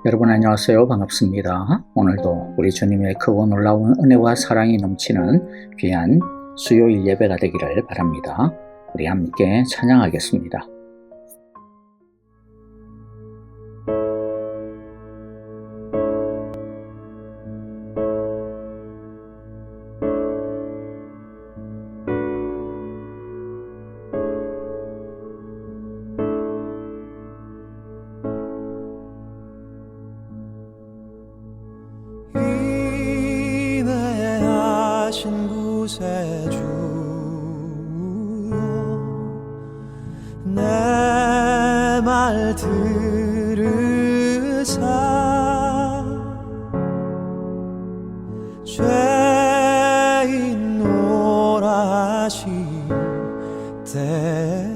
여러분 안녕하세요. 반갑습니다. 오늘도 우리 주님의 크고 놀라운 은혜와 사랑이 넘치는 귀한 수요일 예배가 되기를 바랍니다. 우리 함께 찬양하겠습니다. 인내하신 구세주여 내 말 들으사 죄인 오라 하신 때에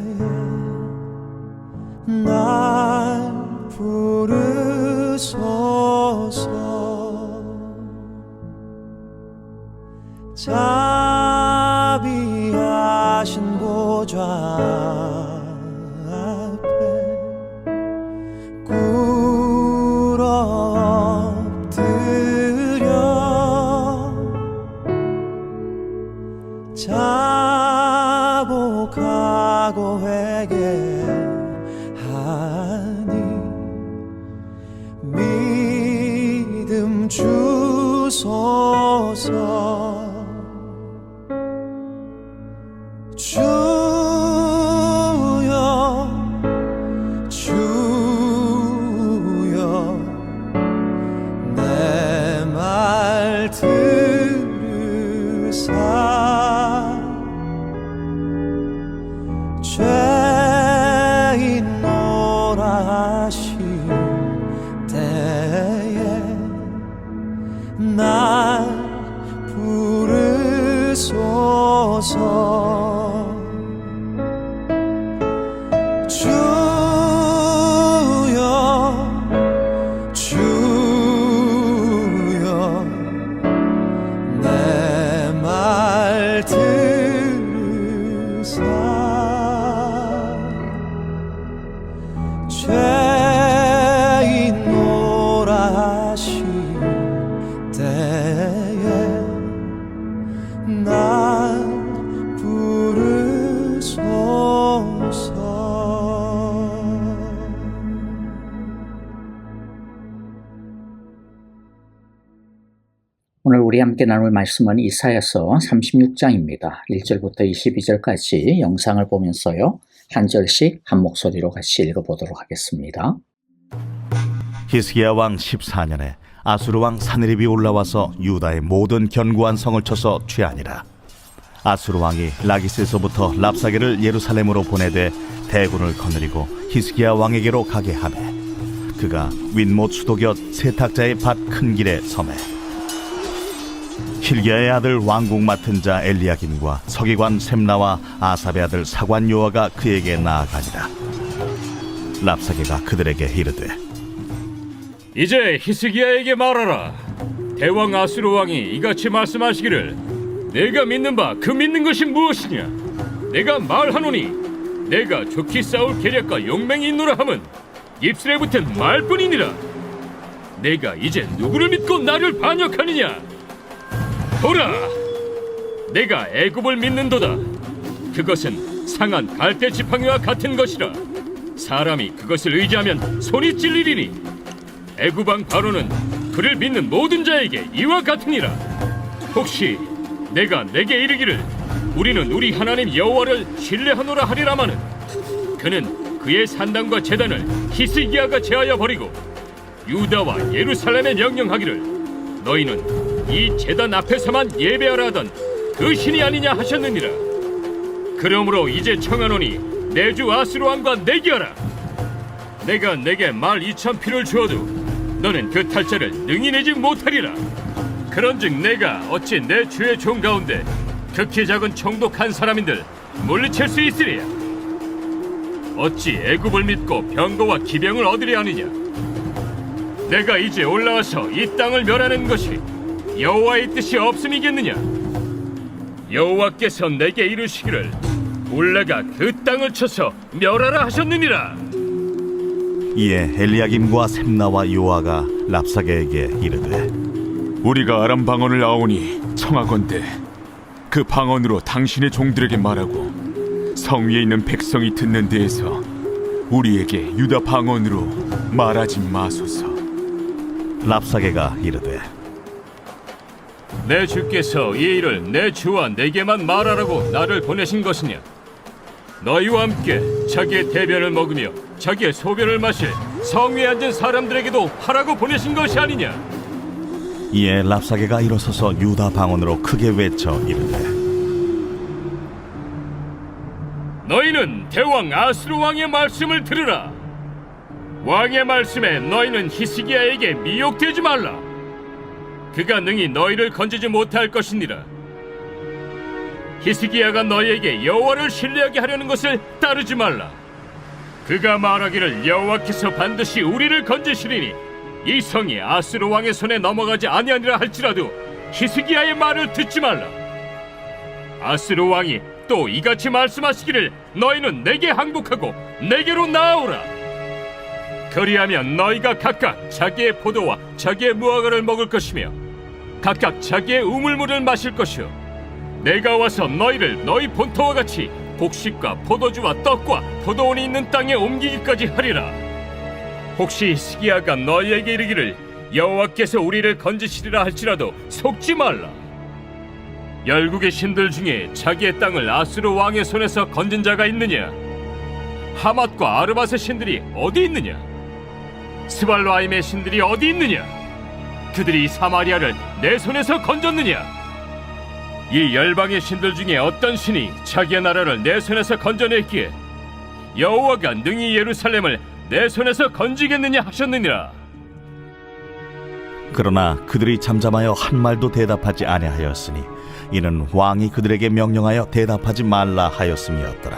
날 부르소서. 자비하신 보좌 앞에 꿇어 엎드려 자복하고 회개하니 믿음 주소서. 주여 주여 내 말 들으사 죄인 오라 하신 때에 날 부르소서. 죄인 오라 하신 때에 날 부르소서. 오늘 우리 함께 나눌 말씀은 이사야서 36장입니다. 1절부터 22절까지 영상을 보면서요, 한 절씩 한 목소리로 같이 읽어보도록 하겠습니다. 히스기야 왕 14년에 아수르 왕 사느립이 올라와서 유다의 모든 견고한 성을 쳐서 취하니라. 아수르 왕이 라기스에서부터 랍사게를 예루살렘으로 보내되 대군을 거느리고 히스기야 왕에게로 가게 하매 그가 윗못 수도 곁 세탁자의 밭 큰 길에 서매 힐기야의 아들 왕국 맡은 자 엘리야김과 서기관 셈나와 아삽의 아들 사관 요아가 그에게 나아가니라. 랍사게가 그들에게 이르되 이제 히스기야에게 말하라. 대왕 아수르 왕이 이같이 말씀하시기를 내가 믿는 바 그 믿는 것이 무엇이냐. 내가 말하노니 내가 좋게 싸울 계략과 용맹이 있노라 함은 입술에 붙은 말뿐이니라. 내가 이제 누구를 믿고 나를 반역하느냐. 보라, 내가 애굽을 믿는도다. 그것은 상한 갈대 지팡이와 같은 것이라. 사람이 그것을 의지하면 손이 찔리리니 애굽 왕 바로는 그를 믿는 모든 자에게 이와 같으니라. 혹시 내가 내게 이르기를 우리는 우리 하나님 여호와를 신뢰하노라 하리라마는 그는 그의 산당과 제단을 히스기야가 제하여 버리고 유다와 예루살렘에 명령하기를 너희는 이 제단 앞에서만 예배하라 하던 그 신이 아니냐 하셨느니라. 그러므로 이제 청하노니 내 주 아수르 왕과 내기하라. 내가 내게 말 2,000필을 주어도 너는 그 탈자를 능히 내지 못하리라. 그런즉 내가 어찌 내 주의 종 가운데 극히 작은 총독 한 사람인들 물리칠 수 있으리야. 어찌 애굽을 믿고 병거와 기병을 얻으려 하느냐. 내가 이제 올라와서 이 땅을 멸하는 것이 여호와의 뜻이 없음이겠느냐. 여호와께서 내게 이르시기를 올라가 그 땅을 쳐서 멸하라 하셨느니라. 이에 엘리야김과 셈나와 요아가 랍사게에게 이르되 우리가 아람 방언을 아오니 청하건대 그 방언으로 당신의 종들에게 말하고 성 위에 있는 백성이 듣는 데에서 우리에게 유다 방언으로 말하지 마소서. 랍사게가 이르되 내 주께서 이 일을 내 주와 내게만 말하라고 나를 보내신 것이냐? 너희와 함께 자기의 대변을 먹으며 자기의 소변을 마실 성 위에 앉은 사람들에게도 하라고 보내신 것이 아니냐? 이에 랍사게가 일어서서 유다 방언으로 크게 외쳐 이르되 너희는 대왕 아수르 왕의 말씀을 들으라. 왕의 말씀에 너희는 히스기야에게 미혹되지 말라. 그가 능히 너희를 건지지 못할 것이니라. 히스기야가 너희에게 여호와를 신뢰하게 하려는 것을 따르지 말라. 그가 말하기를 여호와께서 반드시 우리를 건지시리니 이 성이 아수르 왕의 손에 넘어가지 아니하니라 할지라도 히스기야의 말을 듣지 말라. 아수르 왕이 또 이같이 말씀하시기를 너희는 내게 항복하고 내게로 나아오라. 그리하면 너희가 각각 자기의 포도와 자기의 무화과를 먹을 것이며 각각 자기의 우물물을 마실 것이요 내가 와서 너희를 너희 본토와 같이 곡식과 포도주와 떡과 포도원이 있는 땅에 옮기기까지 하리라. 혹시 히스기야가 너희에게 이르기를 여호와께서 우리를 건지시리라 할지라도 속지 말라. 열국의 신들 중에 자기의 땅을 아수르 왕의 손에서 건진 자가 있느냐? 하맛과 아르밧의 신들이 어디 있느냐? 스발라임의 신들이 어디 있느냐? 그들이 사마리아를 내 손에서 건졌느냐? 이 열방의 신들 중에 어떤 신이 자기의 나라를 내 손에서 건져냈기에 여호와가 능히 예루살렘을 내 손에서 건지겠느냐 하셨느니라. 그러나 그들이 잠잠하여 한 말도 대답하지 아니하였으니 이는 왕이 그들에게 명령하여 대답하지 말라 하였음이었더라.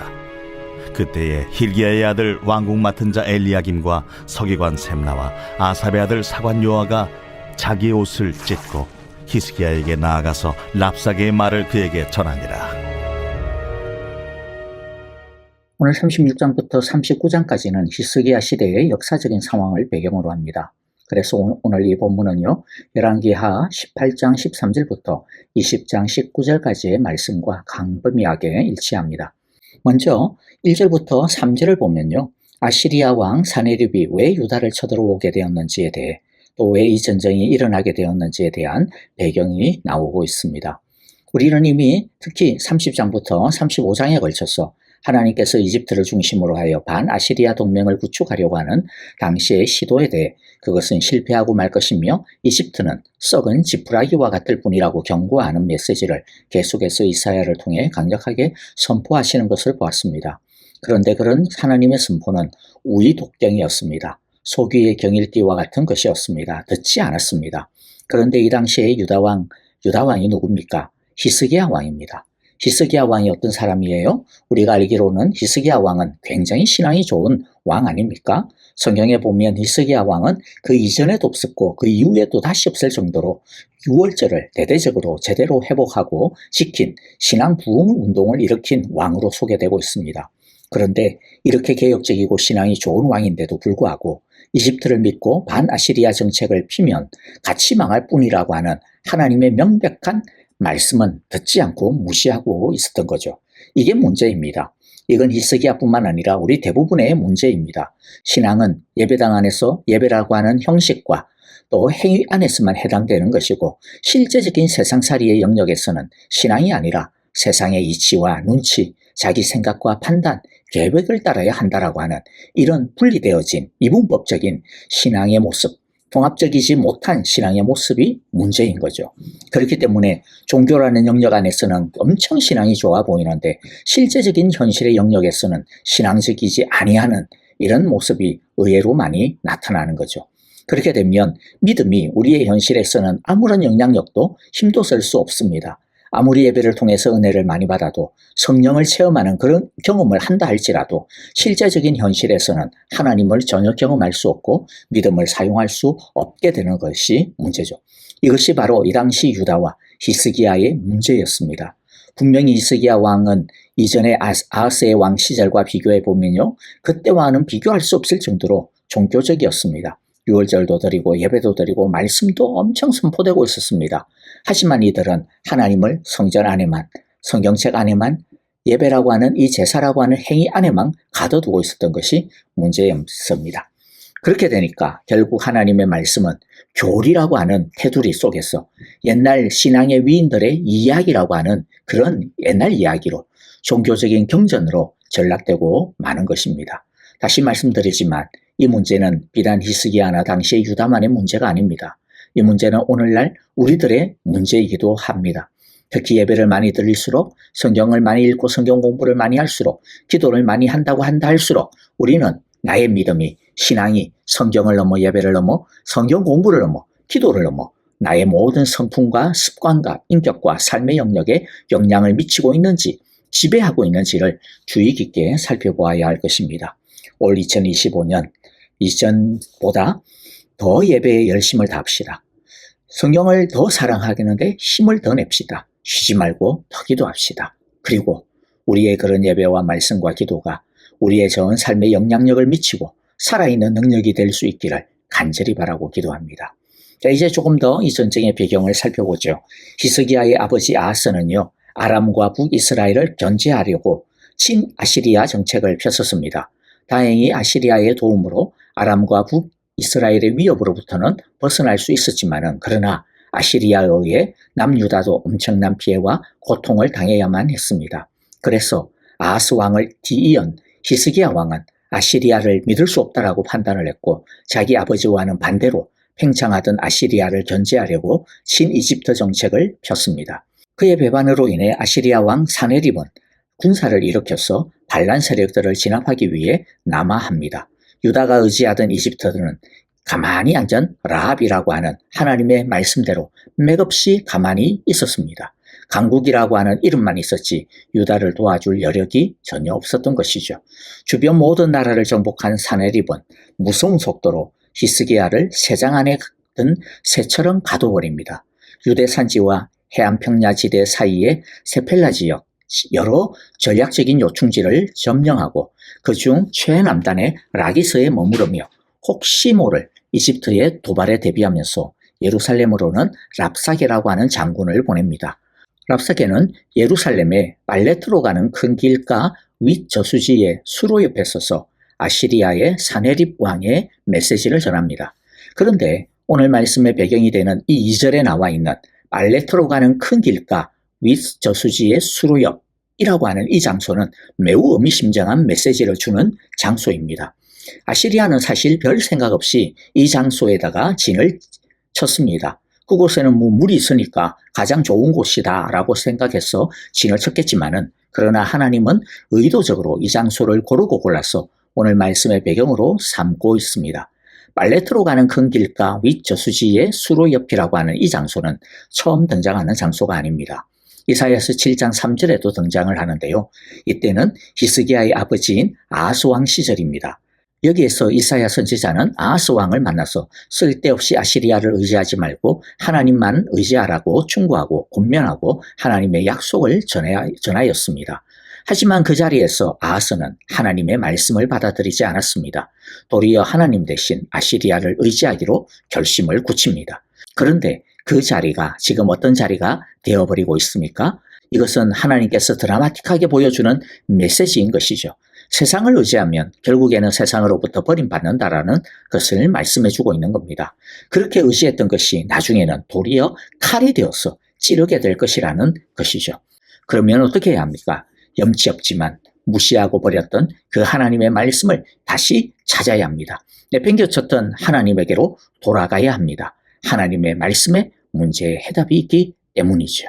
그때에 힐기야의 아들 왕궁 맡은 자 엘리야김과 서기관 셈나와 아삽의 아들 사관 요아가 자기의 옷을 찢고 히스기야에게 나아가서 랍사게의 말을 그에게 전하니라. 오늘 36장부터 39장까지는 히스기야 시대의 역사적인 상황을 배경으로 합니다. 그래서 오늘 이 본문은요, 열왕기하 18장 13절부터 20장 19절까지의 말씀과 광범위하게 일치합니다. 먼저 1절부터 3절을 보면요, 아시리아 왕 사네립이 왜 유다를 쳐들어오게 되었는지에 대해 또 왜 이 전쟁이 일어나게 되었는지에 대한 배경이 나오고 있습니다. 우리는 이미 특히 30장부터 35장에 걸쳐서 하나님께서 이집트를 중심으로 하여 반아시리아 동맹을 구축하려고 하는 당시의 시도에 대해 그것은 실패하고 말 것이며 이집트는 썩은 지푸라기와 같을 뿐이라고 경고하는 메시지를 계속해서 이사야를 통해 강력하게 선포하시는 것을 보았습니다. 그런데 그런 하나님의 선포는 우의독경이었습니다. 소귀의 경일기와 같은 것이었습니다. 듣지 않았습니다. 그런데 이 당시의 유다왕이 누굽니까? 히스기야 왕입니다. 히스기야 왕이 어떤 사람이에요? 우리가 알기로는 히스기야 왕은 굉장히 신앙이 좋은 왕 아닙니까? 성경에 보면 히스기야 왕은 그 이전에도 없었고 그 이후에도 다시 없을 정도로 유월절을 대대적으로 제대로 회복하고 지킨 신앙 부흥 운동을 일으킨 왕으로 소개되고 있습니다. 그런데 이렇게 개혁적이고 신앙이 좋은 왕인데도 불구하고 이집트를 믿고 반아시리아 정책을 피면 같이 망할 뿐이라고 하는 하나님의 명백한 말씀은 듣지 않고 무시하고 있었던 거죠. 이게 문제입니다. 이건 히스기야뿐만 아니라 우리 대부분의 문제입니다. 신앙은 예배당 안에서 예배라고 하는 형식과 또 행위 안에서만 해당되는 것이고 실제적인 세상살이의 영역에서는 신앙이 아니라 세상의 이치와 눈치, 자기 생각과 판단, 계획을 따라야 한다라고 하는 이런 분리되어진 이분법적인 신앙의 모습, 통합적이지 못한 신앙의 모습이 문제인 거죠. 그렇기 때문에 종교라는 영역 안에서는 엄청 신앙이 좋아 보이는데 실제적인 현실의 영역에서는 신앙적이지 아니하는 이런 모습이 의외로 많이 나타나는 거죠. 그렇게 되면 믿음이 우리의 현실에서는 아무런 영향력도 힘도 쓸 수 없습니다. 아무리 예배를 통해서 은혜를 많이 받아도 성령을 체험하는 그런 경험을 한다 할지라도 실제적인 현실에서는 하나님을 전혀 경험할 수 없고 믿음을 사용할 수 없게 되는 것이 문제죠. 이것이 바로 이 당시 유다와 히스기야의 문제였습니다. 분명히 히스기야 왕은 이전의 아하스의 왕 시절과 비교해 보면요, 그때와는 비교할 수 없을 정도로 종교적이었습니다. 유월절도 드리고 예배도 드리고 말씀도 엄청 선포되고 있었습니다. 하지만 이들은 하나님을 성전 안에만, 성경책 안에만, 예배라고 하는 이 제사라고 하는 행위 안에만 가둬두고 있었던 것이 문제였습니다. 그렇게 되니까 결국 하나님의 말씀은 교리라고 하는 테두리 속에서 옛날 신앙의 위인들의 이야기라고 하는 그런 옛날 이야기로 종교적인 경전으로 전락되고 마는 것입니다. 다시 말씀드리지만 이 문제는 비단 히스기야나 당시의 유다만의 문제가 아닙니다. 이 문제는 오늘날 우리들의 문제이기도 합니다. 특히 예배를 많이 드릴수록, 성경을 많이 읽고 성경 공부를 많이 할수록, 기도를 많이 한다 할수록 우리는 나의 믿음이, 신앙이 성경을 넘어 예배를 넘어 성경 공부를 넘어 기도를 넘어 나의 모든 성품과 습관과 인격과 삶의 영역에 영향을 미치고 있는지, 지배하고 있는지를 주의 깊게 살펴보아야 할 것입니다. 올 2025년 이전보다 더 예배에 열심을 다합시다. 성경을 더 사랑하겠는데 힘을 더 냅시다. 쉬지 말고 더 기도합시다. 그리고 우리의 그런 예배와 말씀과 기도가 우리의 전 삶에 영향력을 미치고 살아있는 능력이 될 수 있기를 간절히 바라고 기도합니다. 자, 이제 조금 더 이 전쟁의 배경을 살펴보죠. 히스기야의 아버지 아하스는요, 아람과 북이스라엘을 견제하려고 친아시리아 정책을 폈었습니다. 다행히 아시리아의 도움으로 아람과 북이스라엘의 위협으로부터는 벗어날 수 있었지만은, 그러나 아시리아에 의해 남유다도 엄청난 피해와 고통을 당해야만 했습니다. 그래서 아하스 왕을 뒤이은 히스기야 왕은 아시리아를 믿을 수 없다라고 판단을 했고, 자기 아버지와는 반대로 팽창하던 아시리아를 견제하려고 친이집트 정책을 폈습니다. 그의 배반으로 인해 아시리아 왕 사네립은 군사를 일으켜서 반란 세력들을 진압하기 위해 남하합니다. 유다가 의지하던 이집트는 가만히 앉은 라합이라고 하는 하나님의 말씀대로 맥없이 가만히 있었습니다. 강국이라고 하는 이름만 있었지 유다를 도와줄 여력이 전혀 없었던 것이죠. 주변 모든 나라를 정복한 사네립은 무서운 속도로 히스기야를 새장 안에 든 새처럼 가둬버립니다. 유대 산지와 해안평야 지대 사이의 세펠라 지역 여러 전략적인 요충지를 점령하고 그중 최남단의 라기스에 머무르며 혹시 모를 이집트의 도발에 대비하면서 예루살렘으로는 랍사게라고 하는 장군을 보냅니다. 랍사게는 예루살렘에 발레트로 가는 큰 길가 윗 저수지의 수로 옆에 서서 아시리아의 사네립 왕의 메시지를 전합니다. 그런데 오늘 말씀의 배경이 되는 이 2절에 나와 있는 발레트로 가는 큰 길가 윗 저수지의 수로 옆이라고 하는 이 장소는 매우 의미심장한 메시지를 주는 장소입니다. 아시리아는 사실 별 생각 없이 이 장소에다가 진을 쳤습니다. 그곳에는 물이 있으니까 가장 좋은 곳이다 라고 생각해서 진을 쳤겠지만은, 그러나 하나님은 의도적으로 이 장소를 고르고 골라서 오늘 말씀의 배경으로 삼고 있습니다. 발레트로 가는 큰 길가 윗 저수지의 수로 옆이라고 하는 이 장소는 처음 등장하는 장소가 아닙니다. 이사야서 7장 3절에도 등장을 하는데요. 이때는 히스기야의 아버지인 아하스 왕 시절입니다. 여기에서 이사야 선지자는 아하스 왕을 만나서 쓸데없이 아시리아를 의지하지 말고 하나님만 의지하라고 충고하고 권면하고 하나님의 약속을 전하였습니다. 하지만 그 자리에서 아하스는 하나님의 말씀을 받아들이지 않았습니다. 도리어 하나님 대신 아시리아를 의지하기로 결심을 굳힙니다. 그런데 그 자리가 지금 어떤 자리가 되어버리고 있습니까? 이것은 하나님께서 드라마틱하게 보여주는 메시지인 것이죠. 세상을 의지하면 결국에는 세상으로부터 버림받는다라는 것을 말씀해주고 있는 겁니다. 그렇게 의지했던 것이 나중에는 도리어 칼이 되어서 찌르게 될 것이라는 것이죠. 그러면 어떻게 해야 합니까? 염치 없지만 무시하고 버렸던 그 하나님의 말씀을 다시 찾아야 합니다. 내팽겨쳤던 하나님에게로 돌아가야 합니다. 하나님의 말씀에 문제의 해답이 있기 때문이죠.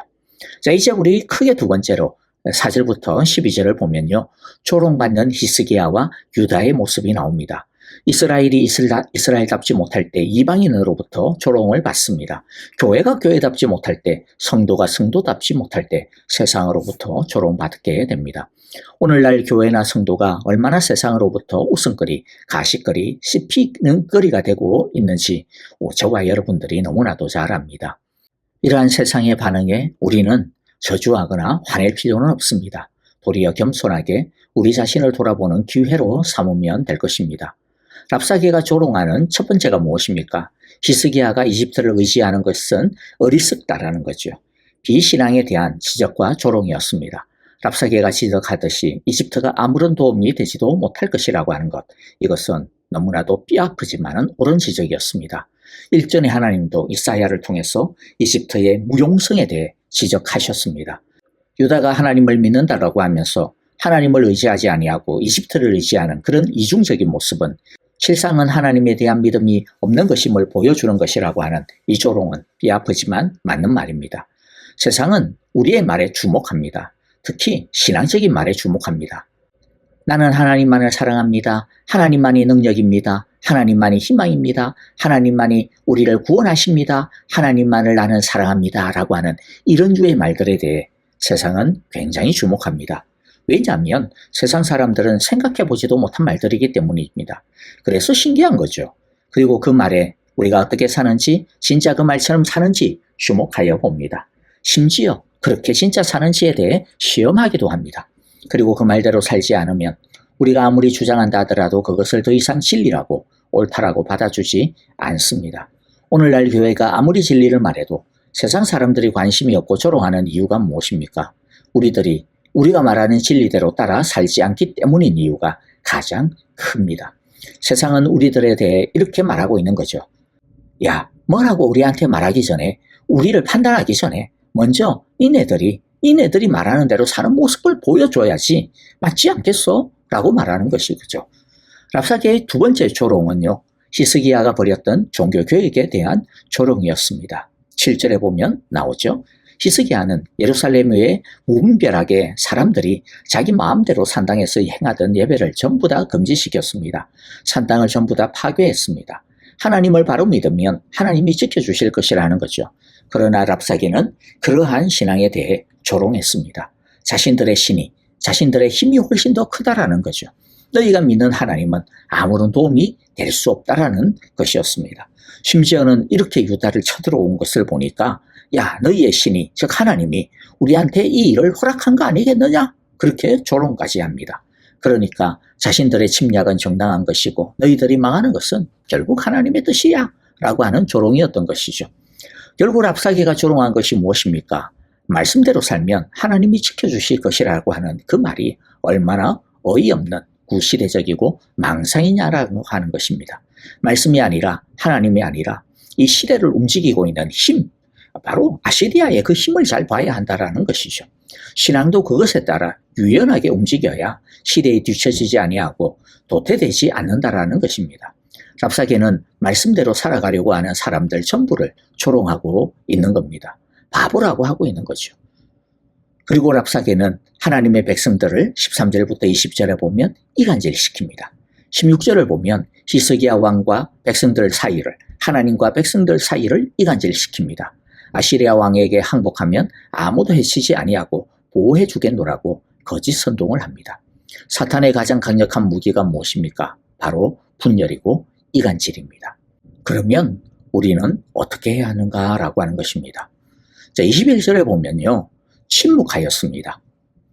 자, 이제 우리 크게 두 번째로 4절부터 12절을 보면요, 조롱받는 히스기야와 유다의 모습이 나옵니다. 이스라엘이 이스라엘답지 못할 때 이방인으로부터 조롱을 받습니다. 교회가 교회답지 못할 때, 성도가 성도답지 못할 때 세상으로부터 조롱받게 됩니다. 오늘날 교회나 성도가 얼마나 세상으로부터 웃음거리, 가식거리, 씹히는 거리가 되고 있는지 저와 여러분들이 너무나도 잘 압니다. 이러한 세상의 반응에 우리는 저주하거나 화낼 필요는 없습니다. 도리어 겸손하게 우리 자신을 돌아보는 기회로 삼으면 될 것입니다. 랍사게가 조롱하는 첫 번째가 무엇입니까? 히스기야가 이집트를 의지하는 것은 어리석다라는 거죠. 비신앙에 대한 지적과 조롱이었습니다. 랍사게가 지적하듯이 이집트가 아무런 도움이 되지도 못할 것이라고 하는 것, 이것은 너무나도 뼈아프지만은 옳은 지적이었습니다. 일전에 하나님도 이사야를 통해서 이집트의 무용성에 대해 지적하셨습니다. 유다가 하나님을 믿는다라고 하면서 하나님을 의지하지 아니하고 이집트를 의지하는 그런 이중적인 모습은 실상은 하나님에 대한 믿음이 없는 것임을 보여주는 것이라고 하는 이 조롱은 뼈아프지만 맞는 말입니다. 세상은 우리의 말에 주목합니다. 특히 신앙적인 말에 주목합니다. 나는 하나님만을 사랑합니다. 하나님만이 능력입니다. 하나님만이 희망입니다. 하나님만이 우리를 구원하십니다. 하나님만을 나는 사랑합니다. 라고 하는 이런 주의 말들에 대해 세상은 굉장히 주목합니다. 왜냐하면 세상 사람들은 생각해보지도 못한 말들이기 때문입니다. 그래서 신기한 거죠. 그리고 그 말에 우리가 어떻게 사는지, 진짜 그 말처럼 사는지 주목하여 봅니다. 심지어 그렇게 진짜 사는지에 대해 시험하기도 합니다. 그리고 그 말대로 살지 않으면 우리가 아무리 주장한다 하더라도 그것을 더 이상 진리라고 옳다라고 받아주지 않습니다. 오늘날 교회가 아무리 진리를 말해도 세상 사람들이 관심이 없고 조롱하는 이유가 무엇입니까? 우리가 말하는 진리대로 따라 살지 않기 때문인 이유가 가장 큽니다. 세상은 우리들에 대해 이렇게 말하고 있는 거죠. 야, 뭐라고 우리한테 말하기 전에, 우리를 판단하기 전에 먼저 니네들이 말하는 대로 사는 모습을 보여줘야지 맞지 않겠어? 라고 말하는 것이죠. 랍사게의 두 번째 조롱은요, 히스기야가 벌였던 종교교육에 대한 조롱이었습니다. 7절에 보면 나오죠. 히스기야는 예루살렘 외에 무분별하게 사람들이 자기 마음대로 산당에서 행하던 예배를 전부 다 금지시켰습니다. 산당을 전부 다 파괴했습니다. 하나님을 바로 믿으면 하나님이 지켜주실 것이라는 거죠. 그러나 랍사게는 그러한 신앙에 대해 조롱했습니다. 자신들의 신이, 자신들의 힘이 훨씬 더 크다라는 거죠. 너희가 믿는 하나님은 아무런 도움이 될 수 없다라는 것이었습니다. 심지어는 이렇게 유다를 쳐들어온 것을 보니까, 야, 너희의 신이, 즉 하나님이 우리한테 이 일을 허락한 거 아니겠느냐? 그렇게 조롱까지 합니다. 그러니까 자신들의 침략은 정당한 것이고 너희들이 망하는 것은 결국 하나님의 뜻이야 라고 하는 조롱이었던 것이죠. 결국 랍사게가 조롱한 것이 무엇입니까? 말씀대로 살면 하나님이 지켜주실 것이라고 하는 그 말이 얼마나 어이없는 구시대적이고 망상이냐라고 하는 것입니다. 말씀이 아니라, 하나님이 아니라 이 시대를 움직이고 있는 힘, 바로 아시리아의 그 힘을 잘 봐야 한다라는 것이죠. 신앙도 그것에 따라 유연하게 움직여야 시대에 뒤처지지 아니하고 도태되지 않는다라는 것입니다. 랍사게는 말씀대로 살아가려고 하는 사람들 전부를 조롱하고 있는 겁니다. 바보라고 하고 있는 거죠. 그리고 랍사게는 하나님의 백성들을 13절부터 20절에 보면 이간질시킵니다. 16절을 보면 히스기야 왕과 백성들 사이를, 하나님과 백성들 사이를 이간질시킵니다. 아시리아 왕에게 항복하면 아무도 해치지 아니하고 보호해 주겠노라고 거짓 선동을 합니다. 사탄의 가장 강력한 무기가 무엇입니까? 바로 분열이고 이간질입니다. 그러면 우리는 어떻게 해야 하는가라고 하는 것입니다. 자, 21절에 보면요, 침묵하였습니다.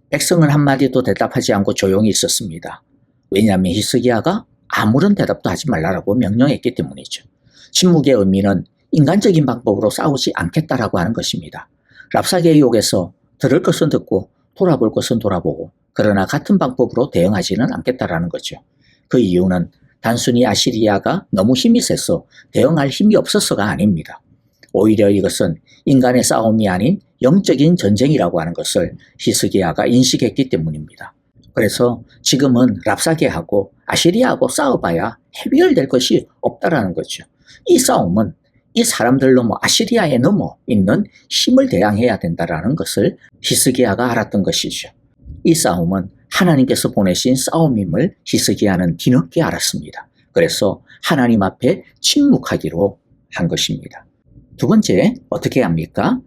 백성은 한마디도 대답하지 않고 조용히 있었습니다. 왜냐하면 히스기야가 아무런 대답도 하지 말라고 명령했기 때문이죠. 침묵의 의미는 인간적인 방법으로 싸우지 않겠다라고 하는 것입니다. 랍사게의 욕에서 들을 것은 듣고 돌아볼 것은 돌아보고, 그러나 같은 방법으로 대응하지는 않겠다라는 거죠. 그 이유는 단순히 아시리아가 너무 힘이 세서 대응할 힘이 없어서가 아닙니다. 오히려 이것은 인간의 싸움이 아닌 영적인 전쟁이라고 하는 것을 히스기야가 인식했기 때문입니다. 그래서 지금은 랍사게하고 아시리아하고 싸워봐야 해결될 것이 없다라는 거죠. 이 싸움은 이 사람들 넘어, 아시리아에 넘어 있는 힘을 대항해야 된다라는 것을 히스기야가 알았던 것이죠. 이 싸움은 하나님께서 보내신 싸움임을 히스기야는 뒤늦게 알았습니다. 그래서 하나님 앞에 침묵하기로 한 것입니다. 두 번째, 어떻게 합니까?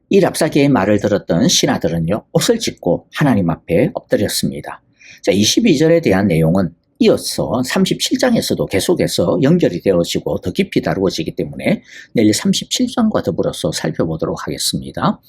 이 랍사게의 말을 들었던 신하들은요, 옷을 찢고 하나님 앞에 엎드렸습니다. 자, 22절에 대한 내용은 이어서 37장에서도 계속해서 연결이 되어지고 더 깊이 다루어지기 때문에 내일 37장과 더불어서 살펴보도록 하겠습니다.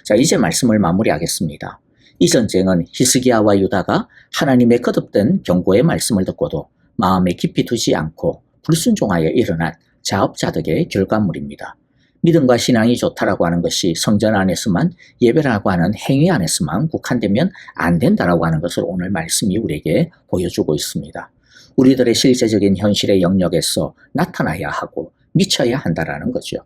자, 이제 말씀을 마무리하겠습니다. 이 전쟁은 히스기야와 유다가 하나님의 거듭된 경고의 말씀을 듣고도 마음에 깊이 두지 않고 불순종하여 일어난 자업자득의 결과물입니다. 믿음과 신앙이 좋다라고 하는 것이 성전 안에서만, 예배라고 하는 행위 안에서만 국한되면 안 된다라고 하는 것을 오늘 말씀이 우리에게 보여주고 있습니다. 우리들의 실제적인 현실의 영역에서 나타나야 하고 미쳐야 한다라는 거죠.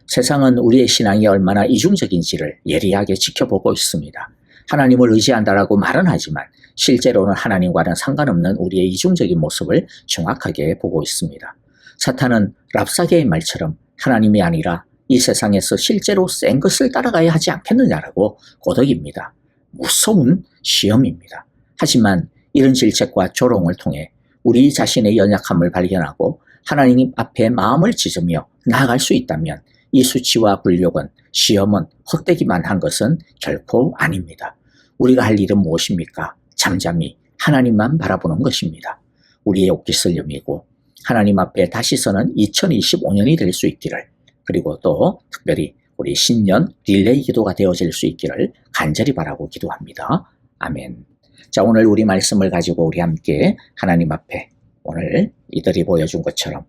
세상은 우리의 신앙이 얼마나 이중적인지를 예리하게 지켜보고 있습니다. 하나님을 의지한다라고 말은 하지만 실제로는 하나님과는 상관없는 우리의 이중적인 모습을 정확하게 보고 있습니다. 사탄은 랍사게의 말처럼 하나님이 아니라 이 세상에서 실제로 센 것을 따라가야 하지 않겠느냐라고 고덕입니다. 무서운 시험입니다. 하지만 이런 질책과 조롱을 통해 우리 자신의 연약함을 발견하고 하나님 앞에 마음을 찢으며 나아갈 수 있다면 이 수치와 굴욕은, 시험은 헛되기만 한 것은 결코 아닙니다. 우리가 할 일은 무엇입니까? 잠잠히 하나님만 바라보는 것입니다. 우리의 옥기슬림이고 하나님 앞에 다시 서는 2025년이 될 수 있기를, 그리고 또 특별히 우리 신년 릴레이 기도가 되어질 수 있기를 간절히 바라고 기도합니다. 아멘. 자, 오늘 우리 말씀을 가지고 우리 함께 하나님 앞에 오늘 이들이 보여준 것처럼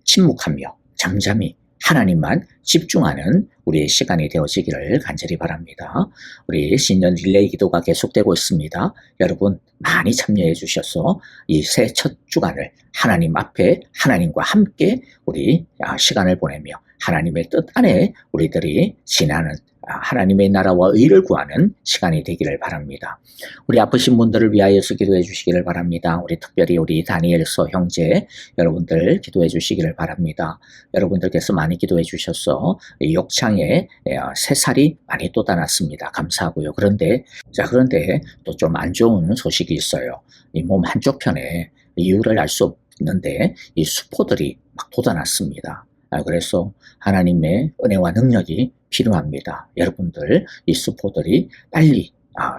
침묵하며 잠잠히 하나님만 집중하는 우리의 시간이 되어지기를 간절히 바랍니다. 우리 신년 릴레이 기도가 계속되고 있습니다. 여러분 많이 참여해 주셔서 이 새 첫 주간을 하나님 앞에 하나님과 함께 우리 시간을 보내며 하나님의 뜻 안에 우리들이 지나는 하나님의 나라와 의를 구하는 시간이 되기를 바랍니다. 우리 아프신 분들을 위하여서 기도해 주시기를 바랍니다. 우리 특별히 우리 다니엘서 형제 여러분들 기도해 주시기를 바랍니다. 여러분들께서 많이 기도해 주셔서 욕창에 새살이 많이 돋아났습니다. 감사하고요. 그런데 또 좀 안 좋은 소식이 있어요. 이 몸 한쪽 편에 이유를 알 수 없는데 이 수포들이 막 돋아났습니다. 그래서 하나님의 은혜와 능력이 필요합니다. 여러분들 이 수포들이 빨리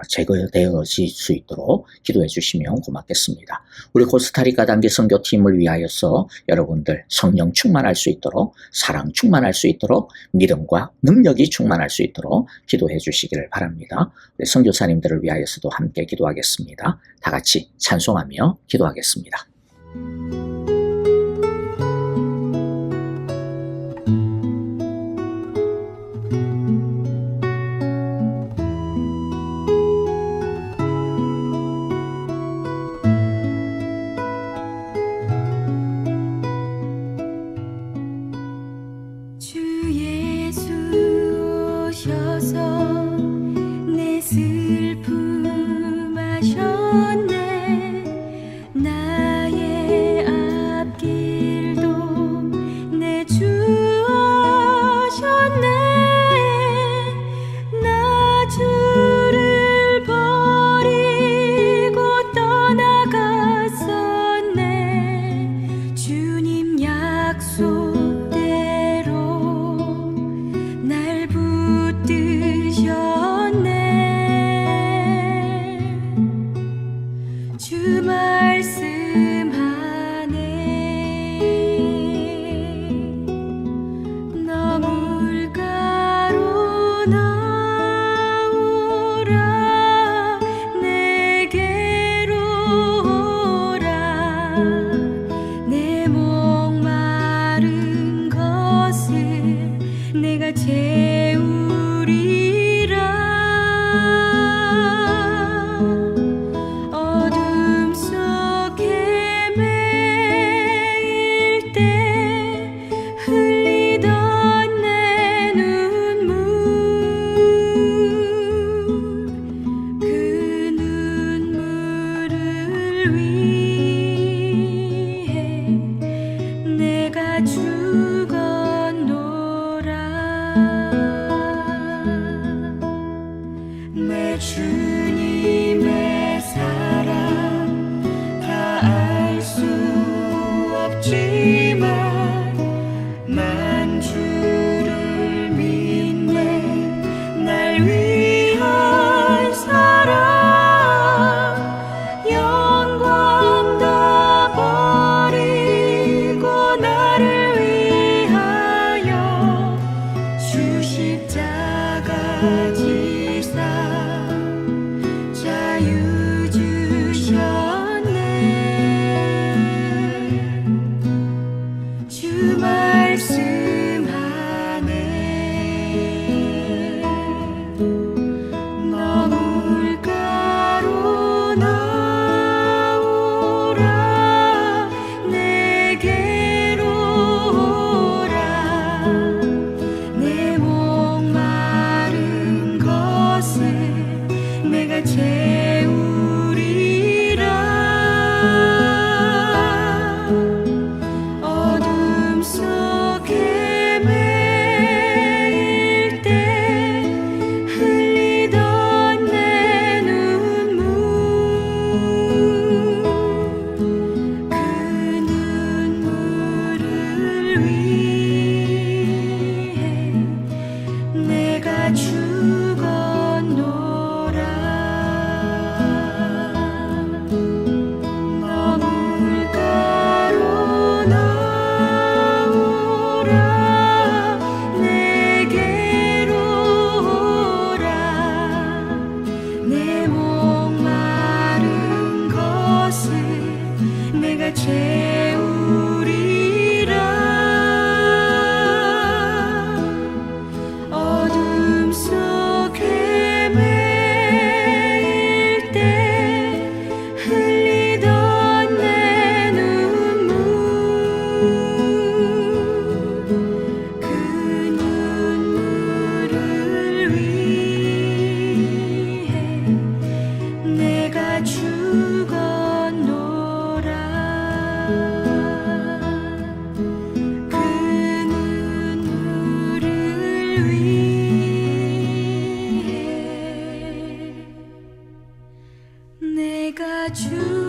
제거되어질 수 있도록 기도해 주시면 고맙겠습니다. 우리 코스타리카 단계 선교팀을 위하여서 여러분들 성령 충만할 수 있도록, 사랑 충만할 수 있도록, 믿음과 능력이 충만할 수 있도록 기도해 주시기를 바랍니다. 우리 선교사님들을 위하여서도 함께 기도하겠습니다. 다 같이 찬송하며 기도하겠습니다. 것을 내가 채우리라. 어둠 속에 매일 때 흘리던 내 눈물, 그 눈물을 위해 내가 죽었노라. 너물가로 나오라. 내게로 오라. 내 목마른 것을 내가 채우리라. 어둠 속에 매일 때 흘리던 내 눈물, 그 눈물을 위해 내가 죽었노라. 그 눈물을 위해 내가 죽었노라.